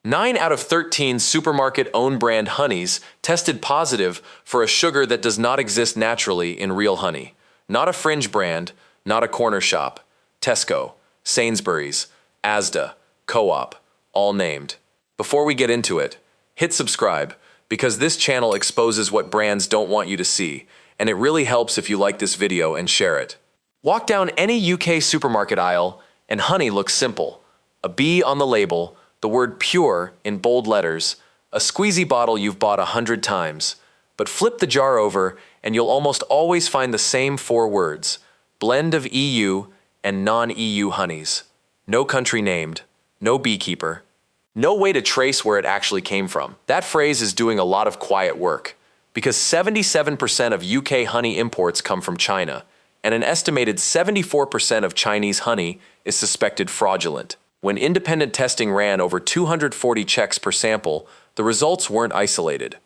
9 out of 13 supermarket own brand honeys tested positive for a sugar that does not exist naturally in real honey. Not a fringe brand, not a corner shop. Tesco, Sainsbury's, Asda, Co-op, all named. Before we get into it, hit subscribe, because this channel exposes what brands don't want you to see, and it really helps if you like this video and share it. Walk down any UK supermarket aisle, and honey looks simple. A bee on the label, the word pure in bold letters, a squeezy bottle you've bought 100 times. But flip the jar over, and you'll almost always find the same 4 words: blend of EU and non-EU honeys. No country named, no beekeeper, no way to trace where it actually came from. That phrase is doing a lot of quiet work, because 77% of UK honey imports come from China, and an estimated 74% of Chinese honey is suspected fraudulent. When independent testing ran over 240 checks per sample, the results weren't isolated.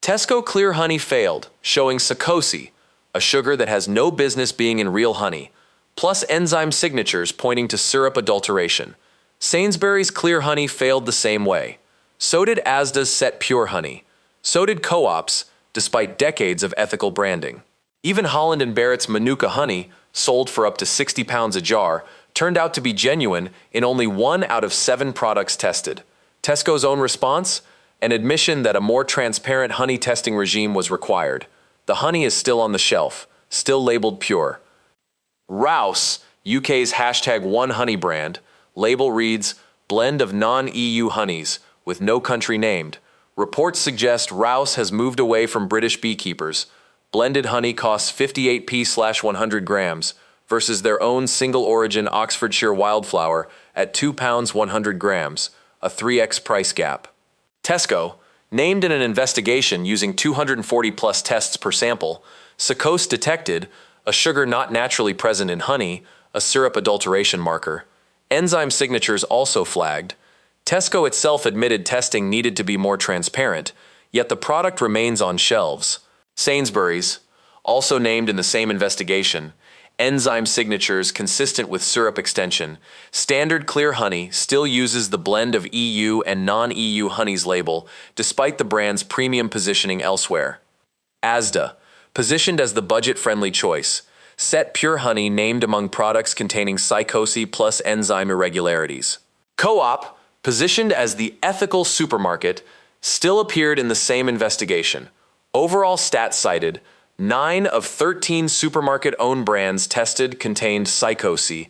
Tesco Clear Honey failed, showing saccose, a sugar that has no business being in real honey, plus enzyme signatures pointing to syrup adulteration. Sainsbury's Clear Honey failed the same way. So did Asda's Set Pure Honey. So did Co-op's, despite decades of ethical branding. Even Holland & Barrett's Manuka honey, sold for up to £60 a jar, turned out to be genuine in only 1 out of 7 products tested. Tesco's own response? An admission that a more transparent honey testing regime was required. The honey is still on the shelf, still labeled pure. Rouse, UK's #OneHoney brand, label reads, blend of non-EU honeys, with no country named. Reports suggest Rouse has moved away from British beekeepers. Blended honey costs 58p/100 grams, versus their own single-origin Oxfordshire wildflower at £2 100 grams, a 3x price gap. Tesco, named in an investigation using 240-plus tests per sample, saccose detected, a sugar not naturally present in honey, a syrup adulteration marker. Enzyme signatures also flagged. Tesco itself admitted testing needed to be more transparent, yet the product remains on shelves. Sainsbury's, also named in the same investigation, enzyme signatures consistent with syrup extension. Standard Clear Honey still uses the blend of EU and non-EU honeys label, despite the brand's premium positioning elsewhere. Asda, positioned as the budget-friendly choice. Set Pure Honey named among products containing saccose plus enzyme irregularities. Co-op, positioned as the ethical supermarket, still appeared in the same investigation. Overall stats cited, 9 of 13 supermarket-owned brands tested contained saccose.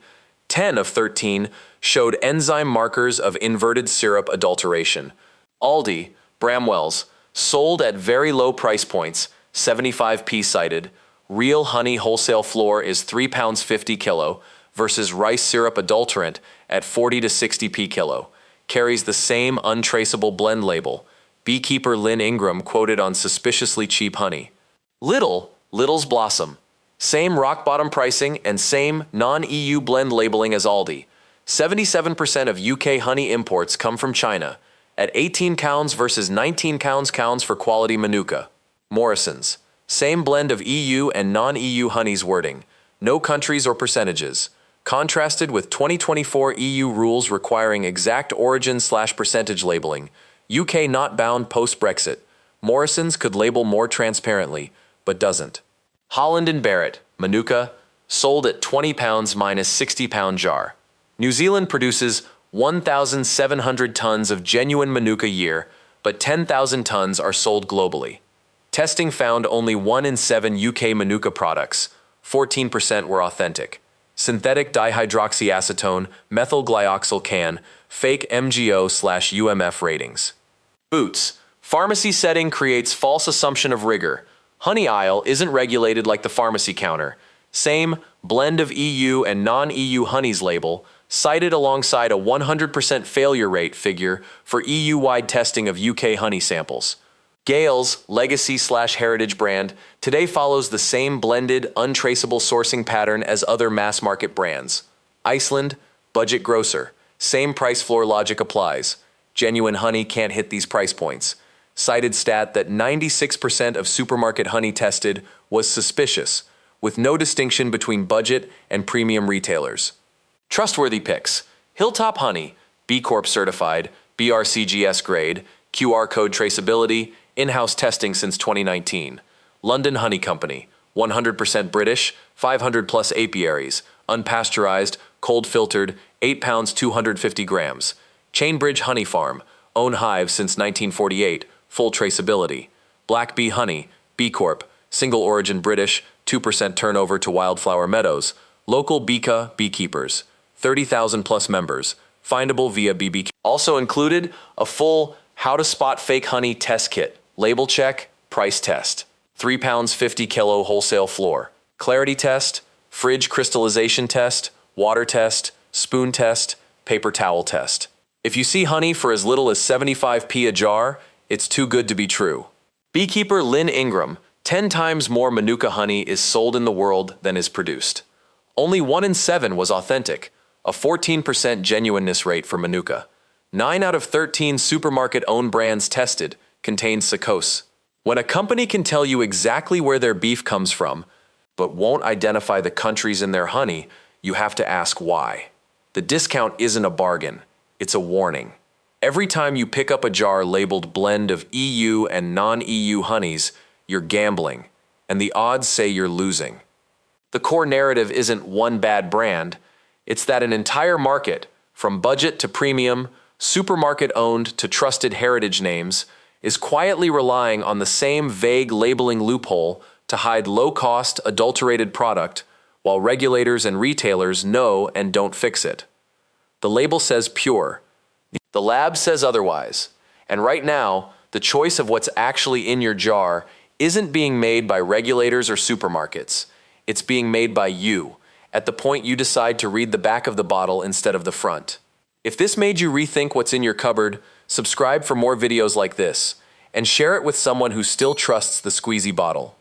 10 of 13 showed enzyme markers of inverted syrup adulteration. Aldi, Bramwell's, sold at very low price points, 75p cited. Real honey wholesale floor is £3.50 kilo versus rice syrup adulterant at 40 to 60p kilo. Carries the same untraceable blend label. Beekeeper Lynn Ingram quoted on suspiciously cheap honey. Lidl's Blossom. Same rock-bottom pricing and same non-EU blend labeling as Aldi. 77% of UK honey imports come from China, at 18 pounds versus 19 pounds for quality Manuka. Morrison's. Same blend of EU and non-EU honeys wording. No countries or percentages. Contrasted with 2024 EU rules requiring exact origin/percentage labeling. UK not bound post-Brexit. Morrison's could label more transparently, but doesn't. Holland & Barrett, Manuka, sold at £20 minus £60 jar. New Zealand produces 1,700 tons of genuine Manuka a year, but 10,000 tons are sold globally. Testing found only 1 in 7 UK Manuka products, 14% were authentic. Synthetic dihydroxyacetone, methyl glyoxyl can, fake MGO/UMF ratings. Boots. Pharmacy setting creates false assumption of rigor. Honey aisle isn't regulated like the pharmacy counter. Same blend of EU and non-EU honeys label, cited alongside a 100% failure rate figure for EU-wide testing of UK honey samples. Gale's legacy/heritage brand today follows the same blended, untraceable sourcing pattern as other mass-market brands. Iceland, budget grocer, same price floor logic applies. Genuine honey can't hit these price points. Cited stat that 96% of supermarket honey tested was suspicious, with no distinction between budget and premium retailers. Trustworthy picks. Hilltop Honey, B Corp certified, BRCGS grade, QR code traceability, in-house testing since 2019. London Honey Company, 100% British, 500 plus apiaries, unpasteurized, cold filtered, 8 pounds 250 grams. Chainbridge Honey Farm, own hive since 1948, full traceability. Black Bee Honey, B Corp, single origin British, 2% turnover to Wildflower Meadows. Local Bika beekeepers, 30,000 plus members, findable via BBQ. Also included, a full how to spot fake honey test kit, label check, price test. 3 pounds 50 kilo wholesale floor. Clarity test, fridge crystallization test, water test, spoon test, paper towel test. If you see honey for as little as 75p a jar, it's too good to be true. Beekeeper Lynn Ingram, 10 times more Manuka honey is sold in the world than is produced. Only 1 in 7 was authentic, a 14% genuineness rate for Manuka. 9 out of 13 supermarket-owned brands tested contain sucrose. When a company can tell you exactly where their beef comes from, but won't identify the countries in their honey, you have to ask why. The discount isn't a bargain, it's a warning. Every time you pick up a jar labeled blend of EU and non-EU honeys, you're gambling, and the odds say you're losing. The core narrative isn't one bad brand, it's that an entire market, from budget to premium, supermarket-owned to trusted heritage names, is quietly relying on the same vague labeling loophole to hide low-cost, adulterated product, while regulators and retailers know and don't fix it. The label says pure. The lab says otherwise. And right now, the choice of what's actually in your jar isn't being made by regulators or supermarkets. It's being made by you, at the point you decide to read the back of the bottle instead of the front. If this made you rethink what's in your cupboard, subscribe for more videos like this, and share it with someone who still trusts the squeezy bottle.